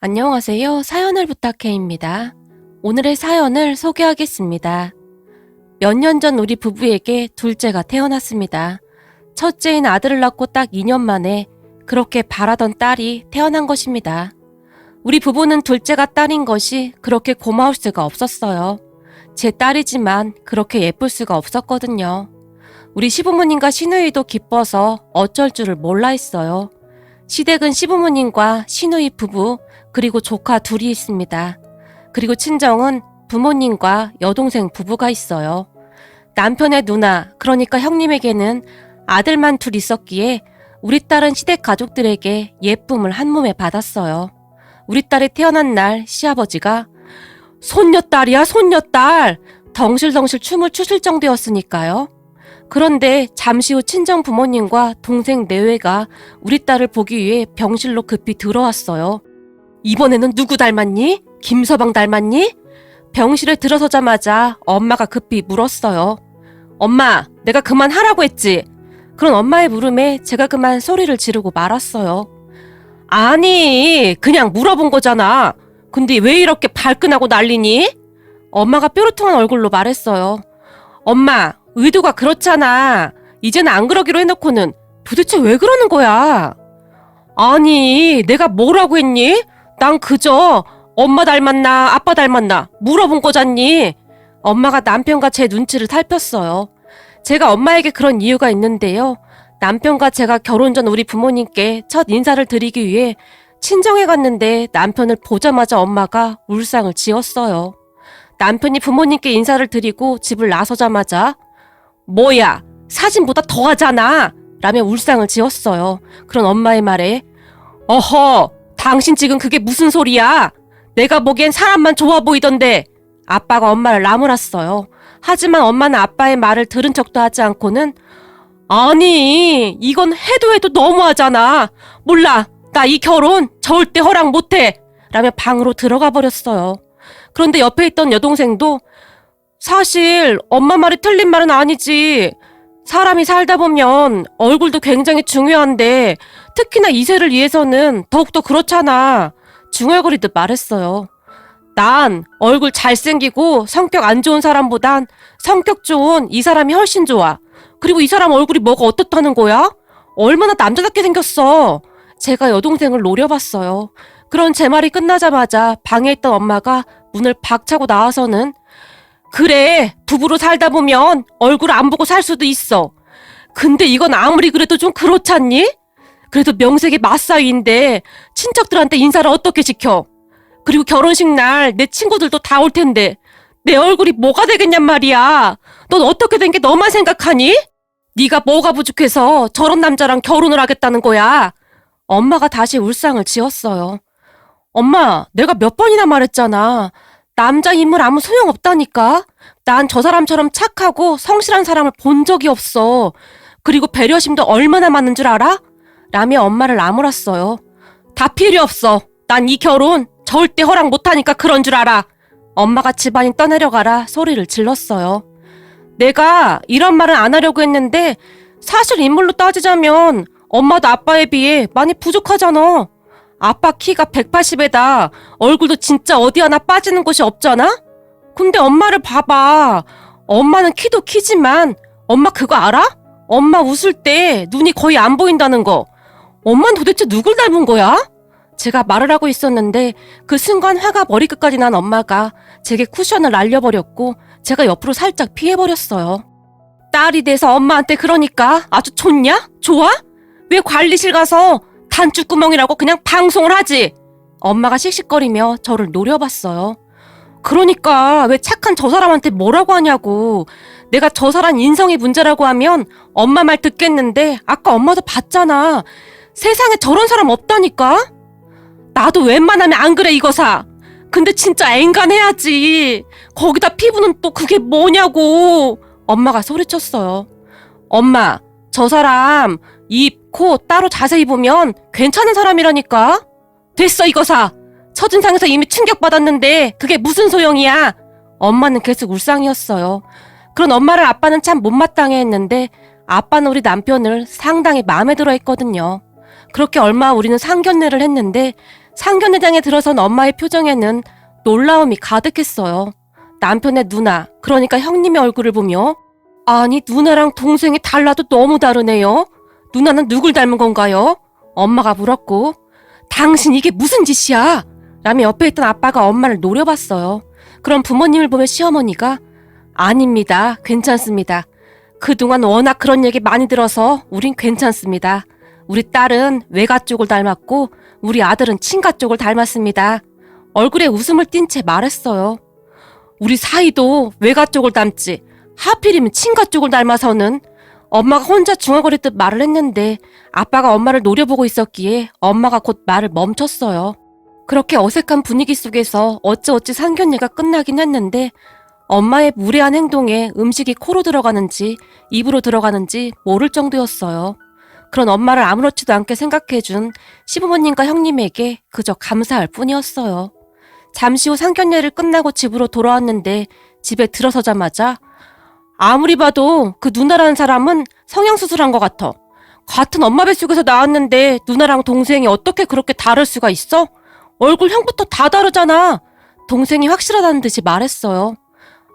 안녕하세요. 사연을 부탁해입니다. 오늘의 사연을 소개하겠습니다. 몇 년 전 우리 부부에게 둘째가 태어났습니다. 첫째인 아들을 낳고 딱 2년 만에 그렇게 바라던 딸이 태어난 것입니다. 우리 부부는 둘째가 딸인 것이 그렇게 고마울 수가 없었어요. 제 딸이지만 그렇게 예쁠 수가 없었거든요. 우리 시부모님과 시누이도 기뻐서 어쩔 줄을 몰라 했어요. 시댁은 시부모님과 시누이 부부 그리고 조카 둘이 있습니다. 그리고 친정은 부모님과 여동생 부부가 있어요. 남편의 누나, 그러니까 형님에게는 아들만 둘 있었기에 우리 딸은 시댁 가족들에게 예쁨을 한 몸에 받았어요. 우리 딸이 태어난 날 시아버지가 손녀딸이야 손녀딸! 덩실덩실 춤을 추실 정도였으니까요. 그런데 잠시 후 친정 부모님과 동생 내외가 우리 딸을 보기 위해 병실로 급히 들어왔어요. 이번에는 누구 닮았니? 김서방 닮았니? 병실에 들어서자마자 엄마가 급히 물었어요. 엄마, 내가 그만하라고 했지? 그런 엄마의 물음에 제가 그만 소리를 지르고 말았어요. 아니, 그냥 물어본 거잖아. 근데 왜 이렇게 발끈하고 난리니? 엄마가 뾰루퉁한 얼굴로 말했어요. 엄마, 의도가 그렇잖아. 이제는 안 그러기로 해놓고는 도대체 왜 그러는 거야? 아니, 내가 뭐라고 했니? 난 그저 엄마 닮았나 아빠 닮았나 물어본 거잖니. 엄마가 남편과 제 눈치를 살폈어요. 제가 엄마에게 그런 이유가 있는데요. 남편과 제가 결혼 전 우리 부모님께 첫 인사를 드리기 위해 친정에 갔는데 남편을 보자마자 엄마가 울상을 지었어요. 남편이 부모님께 인사를 드리고 집을 나서자마자 뭐야, 사진보다 더하잖아! 라며 울상을 지었어요. 그런 엄마의 말에 어허, 당신 지금 그게 무슨 소리야? 내가 보기엔 사람만 좋아 보이던데. 아빠가 엄마를 나무랐어요. 하지만 엄마는 아빠의 말을 들은 척도 하지 않고는 아니, 이건 해도 너무하잖아. 몰라, 나 이 결혼 절대 허락 못해. 라며 방으로 들어가 버렸어요. 그런데 옆에 있던 여동생도 사실 엄마 말이 틀린 말은 아니지. 사람이 살다 보면 얼굴도 굉장히 중요한데 특히나 이세를 위해서는 더욱더 그렇잖아. 중얼거리듯 말했어요. 난 얼굴 잘생기고 성격 안 좋은 사람보단 성격 좋은 이 사람이 훨씬 좋아. 그리고 이 사람 얼굴이 뭐가 어떻다는 거야? 얼마나 남자답게 생겼어. 제가 여동생을 노려봤어요. 그런 제 말이 끝나자마자 방에 있던 엄마가 문을 박차고 나와서는 그래, 부부로 살다 보면 얼굴 안 보고 살 수도 있어. 근데 이건 아무리 그래도 좀 그렇잖니? 그래도 명색이 맞사위인데 친척들한테 인사를 어떻게 시켜? 그리고 결혼식 날 내 친구들도 다 올 텐데 내 얼굴이 뭐가 되겠냔 말이야. 넌 어떻게 된 게 너만 생각하니? 네가 뭐가 부족해서 저런 남자랑 결혼을 하겠다는 거야? 엄마가 다시 울상을 지었어요. 엄마, 내가 몇 번이나 말했잖아. 남자 인물 아무 소용없다니까. 난 저 사람처럼 착하고 성실한 사람을 본 적이 없어. 그리고 배려심도 얼마나 많은 줄 알아? 라며 엄마를 나무랐어요. 다 필요 없어. 난 이 결혼 절대 허락 못하니까 그런 줄 알아. 엄마가 집안이 떠내려가라 소리를 질렀어요. 내가 이런 말은 안 하려고 했는데 사실 인물로 따지자면 엄마도 아빠에 비해 많이 부족하잖아. 아빠 키가 180에다 얼굴도 진짜 어디 하나 빠지는 곳이 없잖아? 근데 엄마를 봐봐. 엄마는 키도 키지만 엄마 그거 알아? 엄마 웃을 때 눈이 거의 안 보인다는 거. 엄마는 도대체 누굴 닮은 거야? 제가 말을 하고 있었는데 그 순간 화가 머리끝까지 난 엄마가 제게 쿠션을 날려버렸고 제가 옆으로 살짝 피해버렸어요. 딸이 돼서 엄마한테 그러니까 아주 좋냐? 좋아? 왜 관리실 가서 단추구멍이라고 그냥 방송을 하지? 엄마가 씩씩거리며 저를 노려봤어요. 그러니까 왜 착한 저 사람한테 뭐라고 하냐고. 내가 저 사람 인성이 문제라고 하면 엄마 말 듣겠는데 아까 엄마도 봤잖아. 세상에 저런 사람 없다니까? 나도 웬만하면 안 그래 이거사. 근데 진짜 앵간해야지. 거기다 피부는 또 그게 뭐냐고. 엄마가 소리쳤어요. 엄마, 저 사람 입, 코 따로 자세히 보면 괜찮은 사람이라니까. 됐어 이거사. 첫인상에서 이미 충격받았는데 그게 무슨 소용이야. 엄마는 계속 울상이었어요. 그런 엄마를 아빠는 참 못마땅해 했는데 아빠는 우리 남편을 상당히 마음에 들어 했거든요. 그렇게 얼마 우리는 상견례를 했는데 상견례장에 들어선 엄마의 표정에는 놀라움이 가득했어요. 남편의 누나, 그러니까 형님의 얼굴을 보며 아니 누나랑 동생이 달라도 너무 다르네요. 누나는 누굴 닮은 건가요? 엄마가 물었고 당신 이게 무슨 짓이야? 라며 옆에 있던 아빠가 엄마를 노려봤어요. 그럼 부모님을 보며 시어머니가 아닙니다. 괜찮습니다. 그동안 워낙 그런 얘기 많이 들어서 우린 괜찮습니다. 우리 딸은 외가 쪽을 닮았고 우리 아들은 친가 쪽을 닮았습니다. 얼굴에 웃음을 띤 채 말했어요. 우리 사이도 외가 쪽을 닮지 하필이면 친가 쪽을 닮아서는 엄마가 혼자 중얼거리듯 말을 했는데 아빠가 엄마를 노려보고 있었기에 엄마가 곧 말을 멈췄어요. 그렇게 어색한 분위기 속에서 어찌어찌 상견례가 끝나긴 했는데 엄마의 무례한 행동에 음식이 코로 들어가는지 입으로 들어가는지 모를 정도였어요. 그런 엄마를 아무렇지도 않게 생각해준 시부모님과 형님에게 그저 감사할 뿐이었어요. 잠시 후 상견례를 끝나고 집으로 돌아왔는데 집에 들어서자마자 아무리 봐도 그 누나라는 사람은 성형수술한 것 같아. 같은 엄마 뱃속에서 나왔는데 누나랑 동생이 어떻게 그렇게 다를 수가 있어? 얼굴 형부터 다 다르잖아. 동생이 확실하다는 듯이 말했어요.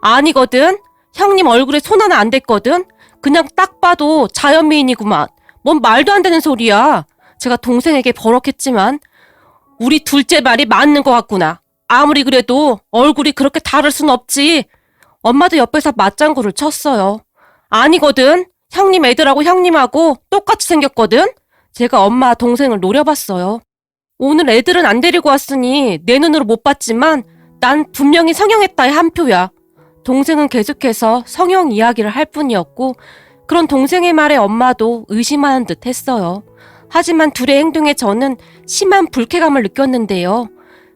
아니거든. 형님 얼굴에 손 하나 안 댔거든. 그냥 딱 봐도 자연미인이구만. 뭔 말도 안 되는 소리야. 제가 동생에게 버럭했지만 우리 둘째 말이 맞는 것 같구나. 아무리 그래도 얼굴이 그렇게 다를 순 없지. 엄마도 옆에서 맞장구를 쳤어요. 아니거든. 형님 애들하고 형님하고 똑같이 생겼거든. 제가 엄마 동생을 노려봤어요. 오늘 애들은 안 데리고 왔으니 내 눈으로 못 봤지만 난 분명히 성형했다의 한 표야. 동생은 계속해서 성형 이야기를 할 뿐이었고 그런 동생의 말에 엄마도 의심하는 듯 했어요. 하지만 둘의 행동에 저는 심한 불쾌감을 느꼈는데요.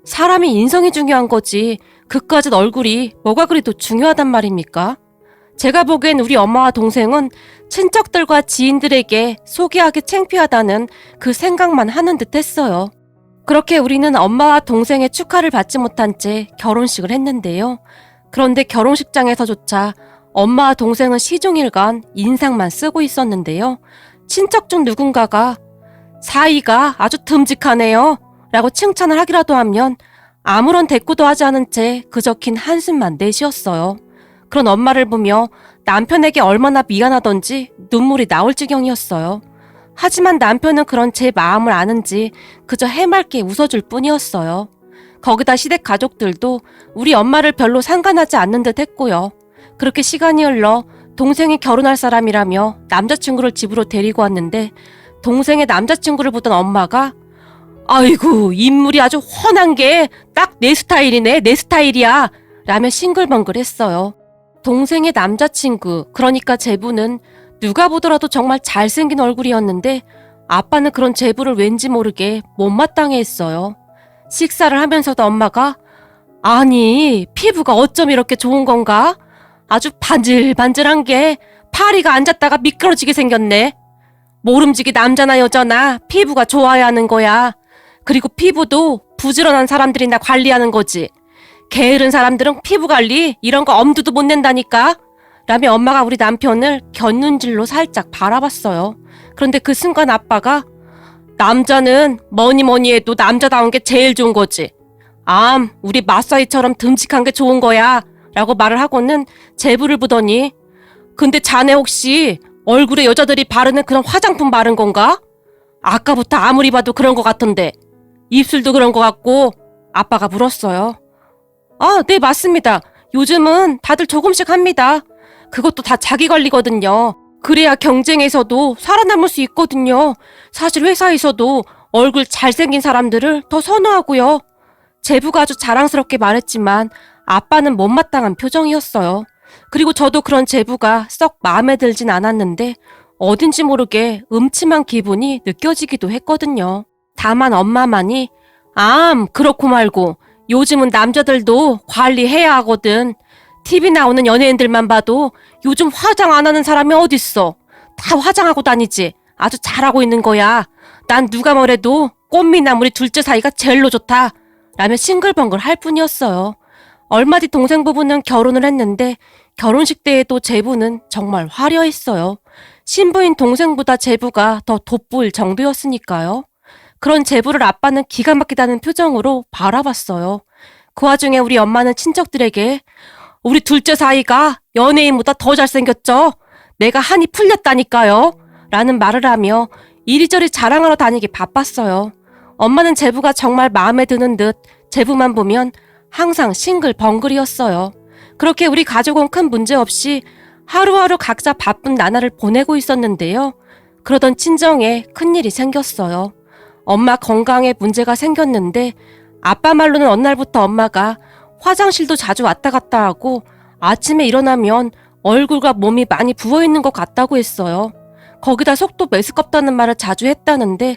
사람이 인성이 중요한 거지 그까짓 얼굴이 뭐가 그리도 중요하단 말입니까? 제가 보기엔 우리 엄마와 동생은 친척들과 지인들에게 소개하기 창피하다는 그 생각만 하는 듯 했어요. 그렇게 우리는 엄마와 동생의 축하를 받지 못한 채 결혼식을 했는데요. 그런데 결혼식장에서조차 엄마와 동생은 시종일관 인상만 쓰고 있었는데요. 친척 중 누군가가 사이가 아주 듬직하네요 라고 칭찬을 하기라도 하면 아무런 대꾸도 하지 않은 채 그저 긴 한숨만 내쉬었어요. 그런 엄마를 보며 남편에게 얼마나 미안하던지 눈물이 나올 지경이었어요. 하지만 남편은 그런 제 마음을 아는지 그저 해맑게 웃어줄 뿐이었어요. 거기다 시댁 가족들도 우리 엄마를 별로 상관하지 않는 듯 했고요. 그렇게 시간이 흘러 동생이 결혼할 사람이라며 남자친구를 집으로 데리고 왔는데 동생의 남자친구를 보던 엄마가 아이고 인물이 아주 훤한 게 딱 내 스타일이네 내 스타일이야 라며 싱글벙글했어요. 동생의 남자친구 그러니까 제부는 누가 보더라도 정말 잘생긴 얼굴이었는데 아빠는 그런 제부를 왠지 모르게 못마땅해 했어요. 식사를 하면서도 엄마가 아니 피부가 어쩜 이렇게 좋은 건가? 아주 반질반질한 게 파리가 앉았다가 미끄러지게 생겼네. 모름지기 남자나 여자나 피부가 좋아야 하는 거야. 그리고 피부도 부지런한 사람들이나 관리하는 거지. 게으른 사람들은 피부 관리 이런 거 엄두도 못 낸다니까. 라며 엄마가 우리 남편을 곁눈질로 살짝 바라봤어요. 그런데 그 순간 아빠가 남자는 뭐니 해도 남자다운 게 제일 좋은 거지. 우리 마사이처럼 듬직한 게 좋은 거야. 라고 말을 하고는 제부를 보더니 근데 자네 혹시 얼굴에 여자들이 바르는 그런 화장품 바른 건가? 아까부터 아무리 봐도 그런 것 같던데. 입술도 그런 것 같고. 아빠가 물었어요. 네 맞습니다. 요즘은 다들 조금씩 합니다. 그것도 다 자기 관리거든요. 그래야 경쟁에서도 살아남을 수 있거든요. 사실 회사에서도 얼굴 잘생긴 사람들을 더 선호하고요. 제부가 아주 자랑스럽게 말했지만 아빠는 못마땅한 표정이었어요. 그리고 저도 그런 제부가 썩 마음에 들진 않았는데 어딘지 모르게 음침한 기분이 느껴지기도 했거든요. 다만 엄마만이 그렇고 말고 요즘은 남자들도 관리해야 하거든. TV 나오는 연예인들만 봐도 요즘 화장 안 하는 사람이 어딨어. 다 화장하고 다니지. 아주 잘하고 있는 거야. 난 누가 뭐래도 꽃미남 우리 둘째 사이가 제일로 좋다. 라며 싱글벙글 할 뿐이었어요. 얼마 뒤 동생 부부는 결혼을 했는데 결혼식 때에도 제부는 정말 화려했어요. 신부인 동생보다 제부가 더 돋보일 정도였으니까요. 그런 제부를 아빠는 기가 막히다는 표정으로 바라봤어요. 그 와중에 우리 엄마는 친척들에게 우리 둘째 사이가 연예인보다 더 잘생겼죠? 내가 한이 풀렸다니까요. 라는 말을 하며 이리저리 자랑하러 다니기 바빴어요. 엄마는 제부가 정말 마음에 드는 듯 제부만 보면 항상 싱글벙글이었어요. 그렇게 우리 가족은 큰 문제 없이 하루하루 각자 바쁜 나날을 보내고 있었는데요. 그러던 친정에 큰일이 생겼어요. 엄마 건강에 문제가 생겼는데 아빠 말로는 어느 날부터 엄마가 화장실도 자주 왔다 갔다 하고 아침에 일어나면 얼굴과 몸이 많이 부어있는 것 같다고 했어요. 거기다 속도 메스껍다는 말을 자주 했다는데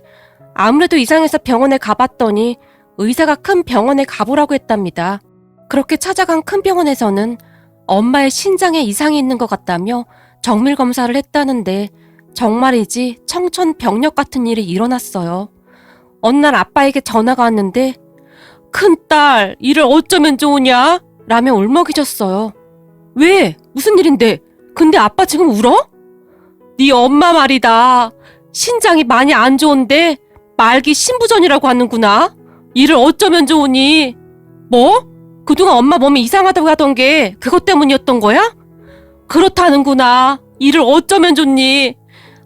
아무래도 이상해서 병원에 가봤더니 의사가 큰 병원에 가보라고 했답니다. 그렇게 찾아간 큰 병원에서는 엄마의 신장에 이상이 있는 것 같다며 정밀 검사를 했다는데 정말이지 청천벽력 같은 일이 일어났어요. 어느 날 아빠에게 전화가 왔는데 큰딸, 일을 어쩌면 좋으냐? 라며 울먹이셨어요. 왜? 무슨 일인데? 근데 아빠 지금 울어? 네 엄마 말이다. 신장이 많이 안 좋은데 말기 신부전이라고 하는구나. 일을 어쩌면 좋으니? 뭐? 그동안 엄마 몸이 이상하다고 하던 게 그것 때문이었던 거야? 그렇다는구나. 일을 어쩌면 좋니?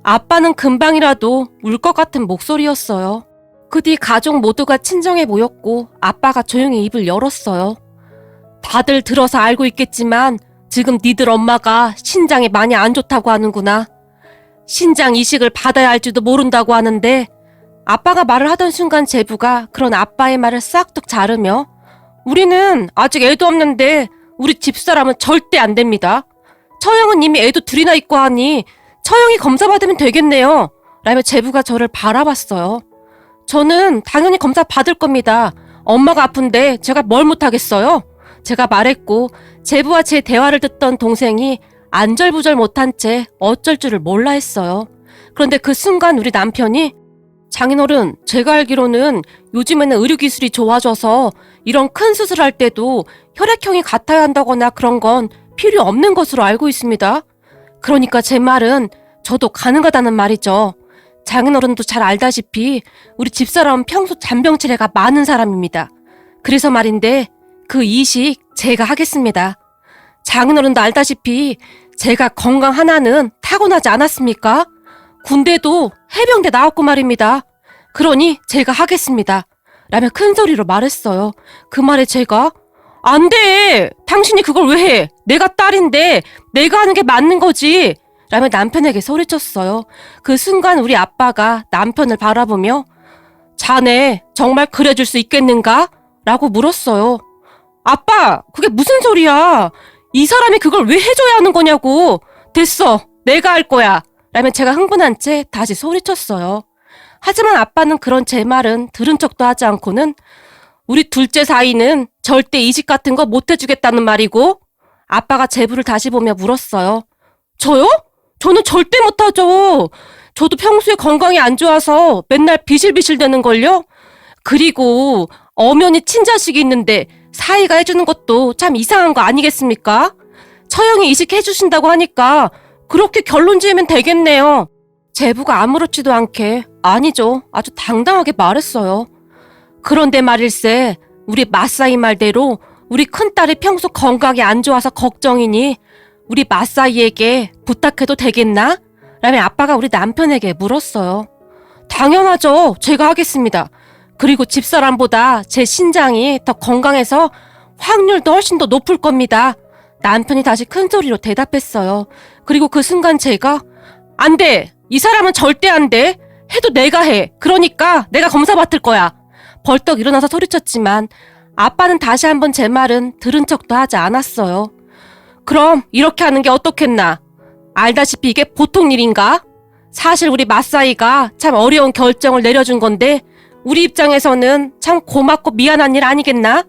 아빠는 금방이라도 울 것 같은 목소리였어요. 그 뒤 가족 모두가 친정에 모였고 아빠가 조용히 입을 열었어요. 다들 들어서 알고 있겠지만 지금 니들 엄마가 신장이 많이 안 좋다고 하는구나. 신장 이식을 받아야 할지도 모른다고 하는데 아빠가 말을 하던 순간 제부가 그런 아빠의 말을 싹둑 자르며 우리는 아직 애도 없는데 우리 집사람은 절대 안 됩니다. 처형은 이미 애도 둘이나 있고 하니 처형이 검사받으면 되겠네요. 라며 제부가 저를 바라봤어요. 저는 당연히 검사 받을 겁니다. 엄마가 아픈데 제가 뭘 못하겠어요? 제가 말했고 제부와 제 대화를 듣던 동생이 안절부절 못한 채 어쩔 줄을 몰라 했어요. 그런데 그 순간 우리 남편이 장인어른, 제가 알기로는 요즘에는 의료기술이 좋아져서 이런 큰 수술할 때도 혈액형이 같아야 한다거나 그런 건 필요 없는 것으로 알고 있습니다. 그러니까 제 말은 저도 가능하다는 말이죠. 장인어른도 잘 알다시피 우리 집사람은 평소 잔병치레가 많은 사람입니다. 그래서 말인데 그 이식 제가 하겠습니다. 장인어른도 알다시피 제가 건강 하나는 타고나지 않았습니까? 군대도 해병대 나왔고 말입니다. 그러니 제가 하겠습니다. 라며 큰 소리로 말했어요. 그 말에 제가 안 돼! 당신이 그걸 왜 해? 내가 딸인데 내가 하는 게 맞는 거지! 라며 남편에게 소리쳤어요. 그 순간 우리 아빠가 남편을 바라보며 자네 정말 그래줄 수 있겠는가? 라고 물었어요. 아빠, 그게 무슨 소리야? 이 사람이 그걸 왜 해줘야 하는 거냐고. 됐어, 내가 할 거야. 라며 제가 흥분한 채 다시 소리쳤어요. 하지만 아빠는 그런 제 말은 들은 척도 하지 않고는 우리 둘째 사이는 절대 이식 같은 거 못 해주겠다는 말이고. 아빠가 제부를 다시 보며 물었어요. 저요? 저는 절대 못하죠. 저도 평소에 건강이 안 좋아서 맨날 비실비실 되는걸요. 그리고 엄연히 친자식이 있는데 사이가 해주는 것도 참 이상한 거 아니겠습니까? 처형이 이식해주신다고 하니까 그렇게 결론 지으면 되겠네요. 제부가 아무렇지도 않게 아니죠. 아주 당당하게 말했어요. 그런데 말일세 우리 마사이 말대로 우리 큰딸이 평소 건강이 안 좋아서 걱정이니 우리 마사이에게 부탁해도 되겠나? 라며 아빠가 우리 남편에게 물었어요. 당연하죠. 제가 하겠습니다. 그리고 집사람보다 제 신장이 더 건강해서 확률도 훨씬 더 높을 겁니다. 남편이 다시 큰 소리로 대답했어요. 그리고 그 순간 제가 안 돼. 이 사람은 절대 안 돼. 해도 내가 해. 그러니까 내가 검사 받을 거야. 벌떡 일어나서 소리쳤지만 아빠는 다시 한번 제 말은 들은 척도 하지 않았어요. 그럼 이렇게 하는 게 어떻겠나? 알다시피 이게 보통 일인가? 사실 우리 마사이가 참 어려운 결정을 내려준 건데 우리 입장에서는 참 고맙고 미안한 일 아니겠나?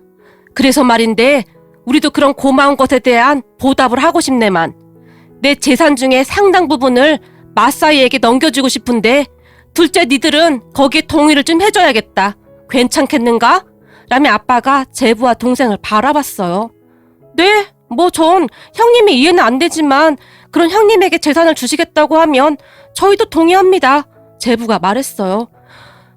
그래서 말인데 우리도 그런 고마운 것에 대한 보답을 하고 싶네만. 내 재산 중에 상당 부분을 마사이에게 넘겨주고 싶은데 둘째 니들은 거기에 동의를 좀 해줘야겠다. 괜찮겠는가? 라며 아빠가 제부와 동생을 바라봤어요. 네, 뭐 전 형님이 이해는 안 되지만 그런 형님에게 재산을 주시겠다고 하면 저희도 동의합니다. 제부가 말했어요.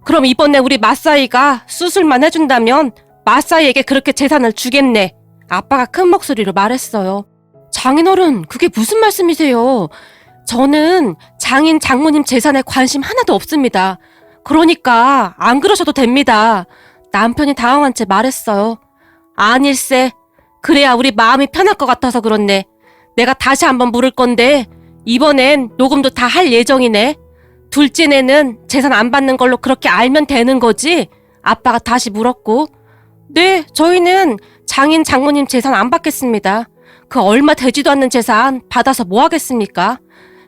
그럼 이번에 우리 마사이가 수술만 해준다면 마사이에게 그렇게 재산을 주겠네. 아빠가 큰 목소리로 말했어요. 장인어른, 그게 무슨 말씀이세요? 저는 장인 장모님 재산에 관심 하나도 없습니다. 그러니까 안 그러셔도 됩니다. 남편이 당황한 채 말했어요. 아닐세. 그래야 우리 마음이 편할 것 같아서 그렇네. 내가 다시 한번 물을 건데 이번엔 녹음도 다 할 예정이네. 둘째네는 재산 안 받는 걸로 그렇게 알면 되는 거지? 아빠가 다시 물었고. 네, 저희는 장인 장모님 재산 안 받겠습니다. 그 얼마 되지도 않는 재산 받아서 뭐 하겠습니까?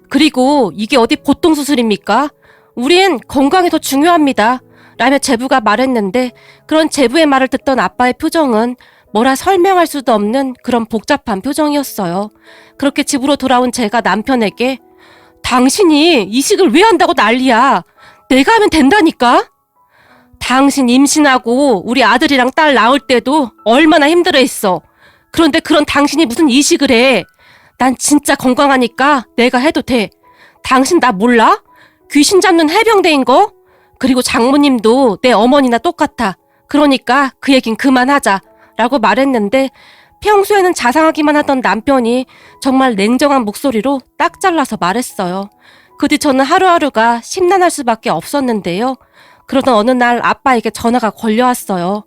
그리고 이게 어디 보통 수술입니까? 우린 건강이 더 중요합니다. 라며 제부가 말했는데 그런 제부의 말을 듣던 아빠의 표정은 뭐라 설명할 수도 없는 그런 복잡한 표정이었어요. 그렇게 집으로 돌아온 제가 남편에게 당신이 이식을 왜 한다고 난리야. 내가 하면 된다니까? 당신 임신하고 우리 아들이랑 딸 낳을 때도 얼마나 힘들어했어. 그런데 그런 당신이 무슨 이식을 해. 난 진짜 건강하니까 내가 해도 돼. 당신 나 몰라? 귀신 잡는 해병대인 거? 그리고 장모님도 내 어머니나 똑같아. 그러니까 그 얘긴 그만하자. 라고 말했는데 평소에는 자상하기만 하던 남편이 정말 냉정한 목소리로 딱 잘라서 말했어요. 그 뒤 저는 하루하루가 심란할 수밖에 없었는데요. 그러던 어느 날 아빠에게 전화가 걸려왔어요.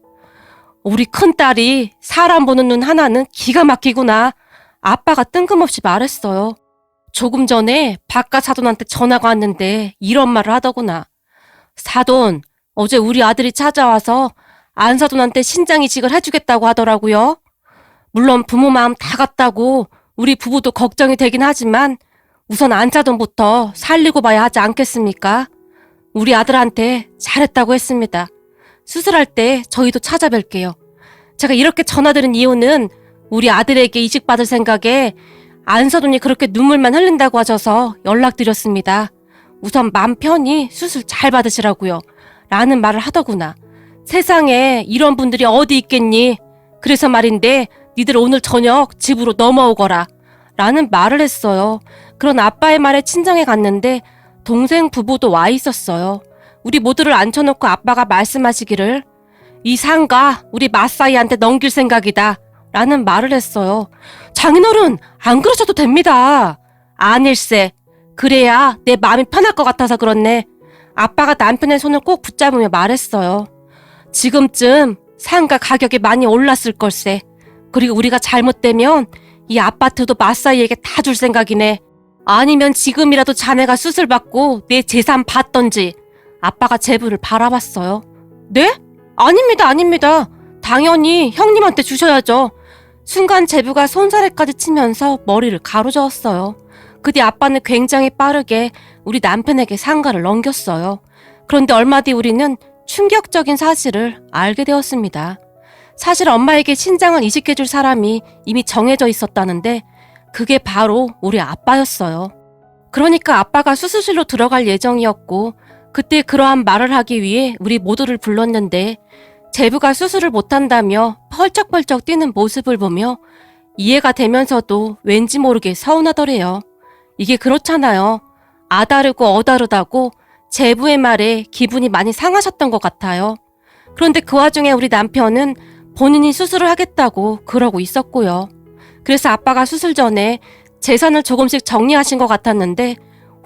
우리 큰딸이 사람 보는 눈 하나는 기가 막히구나. 아빠가 뜬금없이 말했어요. 조금 전에 바깥 사돈한테 전화가 왔는데 이런 말을 하더구나. 사돈, 어제 우리 아들이 찾아와서 안사돈한테 신장 이식을 해주겠다고 하더라고요. 물론 부모 마음 다 같다고 우리 부부도 걱정이 되긴 하지만 우선 안사돈부터 살리고 봐야 하지 않겠습니까? 우리 아들한테 잘했다고 했습니다. 수술할 때 저희도 찾아뵐게요. 제가 이렇게 전화드린 이유는 우리 아들에게 이식받을 생각에 안사돈이 그렇게 눈물만 흘린다고 하셔서 연락드렸습니다. 우선 맘 편히 수술 잘 받으시라고요. 라는 말을 하더구나. 세상에 이런 분들이 어디 있겠니? 그래서 말인데 니들 오늘 저녁 집으로 넘어오거라. 라는 말을 했어요. 그런 아빠의 말에 친정에 갔는데 동생 부부도 와 있었어요. 우리 모두를 앉혀놓고 아빠가 말씀하시기를 이 상가 우리 마사이한테 넘길 생각이다. 라는 말을 했어요. 장인어른, 안 그러셔도 됩니다. 아닐세. 그래야 내 마음이 편할 것 같아서 그렇네. 아빠가 남편의 손을 꼭 붙잡으며 말했어요. 지금쯤 상가 가격이 많이 올랐을 걸세. 그리고 우리가 잘못되면 이 아파트도 마사이에게 다 줄 생각이네. 아니면 지금이라도 자네가 수술 받고 내 재산 받던지. 아빠가 제부를 바라봤어요. 네? 아닙니다. 당연히 형님한테 주셔야죠. 순간 제부가 손사래까지 치면서 머리를 가로저었어요. 그 뒤 아빠는 굉장히 빠르게 우리 남편에게 상가를 넘겼어요. 그런데 얼마 뒤 우리는 충격적인 사실을 알게 되었습니다. 사실 엄마에게 신장을 이식해줄 사람이 이미 정해져 있었다는데 그게 바로 우리 아빠였어요. 그러니까 아빠가 수술실로 들어갈 예정이었고 그때 그러한 말을 하기 위해 우리 모두를 불렀는데 제부가 수술을 못한다며 펄쩍펄쩍 뛰는 모습을 보며 이해가 되면서도 왠지 모르게 서운하더래요. 이게 그렇잖아요. 아다르고 어다르다고 제부의 말에 기분이 많이 상하셨던 것 같아요. 그런데 그 와중에 우리 남편은 본인이 수술을 하겠다고 그러고 있었고요. 그래서 아빠가 수술 전에 재산을 조금씩 정리하신 것 같았는데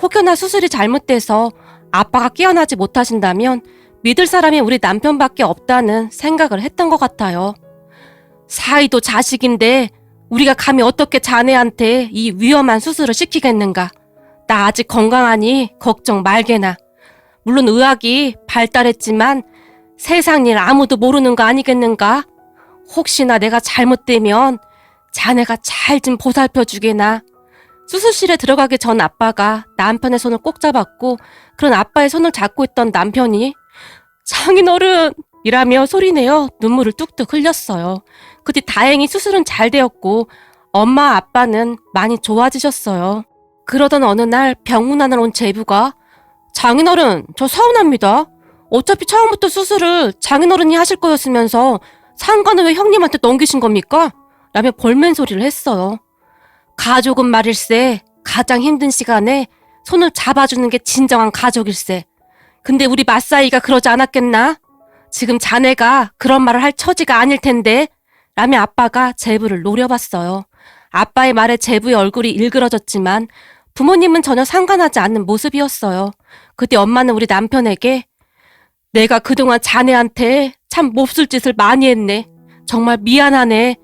혹여나 수술이 잘못돼서 아빠가 깨어나지 못하신다면 믿을 사람이 우리 남편밖에 없다는 생각을 했던 것 같아요. 사이도 자식인데 우리가 감히 어떻게 자네한테 이 위험한 수술을 시키겠는가. 나 아직 건강하니 걱정 말게나. 물론 의학이 발달했지만 세상 일 아무도 모르는 거 아니겠는가? 혹시나 내가 잘못되면 자네가 잘 좀 보살펴 주게나. 수술실에 들어가기 전 아빠가 남편의 손을 꼭 잡았고 그런 아빠의 손을 잡고 있던 남편이 장인어른! 이라며 소리내어 눈물을 뚝뚝 흘렸어요. 그 뒤 다행히 수술은 잘 되었고 엄마 아빠는 많이 좋아지셨어요. 그러던 어느 날 병문안을 온 제부가 장인어른, 저 서운합니다. 어차피 처음부터 수술을 장인어른이 하실 거였으면서 상관은 왜 형님한테 넘기신 겁니까? 라며 볼멘 소리를 했어요. 가족은 말일세 가장 힘든 시간에 손을 잡아주는 게 진정한 가족일세. 근데 우리 맞사이가 그러지 않았겠나? 지금 자네가 그런 말을 할 처지가 아닐 텐데 라며 아빠가 제부를 노려봤어요. 아빠의 말에 제부의 얼굴이 일그러졌지만 부모님은 전혀 상관하지 않는 모습이었어요. 그때 엄마는 우리 남편에게 내가 그동안 자네한테 참 몹쓸 짓을 많이 했네. 정말 미안하네.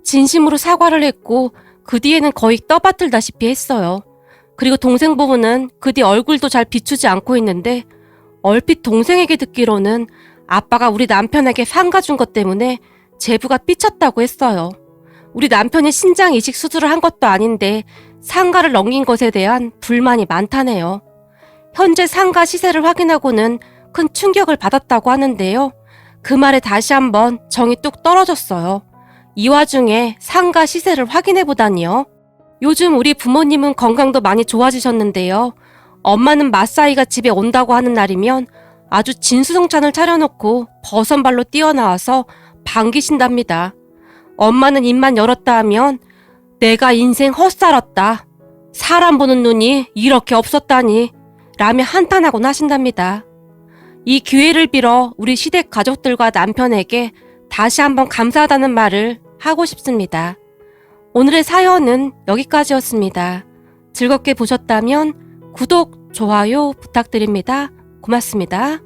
진심으로 사과를 했고 그 뒤에는 거의 떠받들다시피 했어요. 그리고 동생 부부는 그 뒤 얼굴도 잘 비추지 않고 있는데 얼핏 동생에게 듣기로는 아빠가 우리 남편에게 상가 준 것 때문에 제부가 삐쳤다고 했어요. 우리 남편이 신장 이식 수술을 한 것도 아닌데 상가를 넘긴 것에 대한 불만이 많다네요. 현재 상가 시세를 확인하고는 큰 충격을 받았다고 하는데요. 그 말에 다시 한번 정이 뚝 떨어졌어요. 이 와중에 상가 시세를 확인해보다니요. 요즘 우리 부모님은 건강도 많이 좋아지셨는데요. 엄마는 맞사이가 집에 온다고 하는 날이면 아주 진수성찬을 차려놓고 버선발로 뛰어나와서 반기신답니다. 엄마는 입만 열었다 하면 내가 인생 헛살았다. 사람 보는 눈이 이렇게 없었다니 라며 한탄하곤 하신답니다. 이 기회를 빌어 우리 시댁 가족들과 남편에게 다시 한번 감사하다는 말을 하고 싶습니다. 오늘의 사연은 여기까지였습니다. 즐겁게 보셨다면 구독, 좋아요 부탁드립니다. 고맙습니다.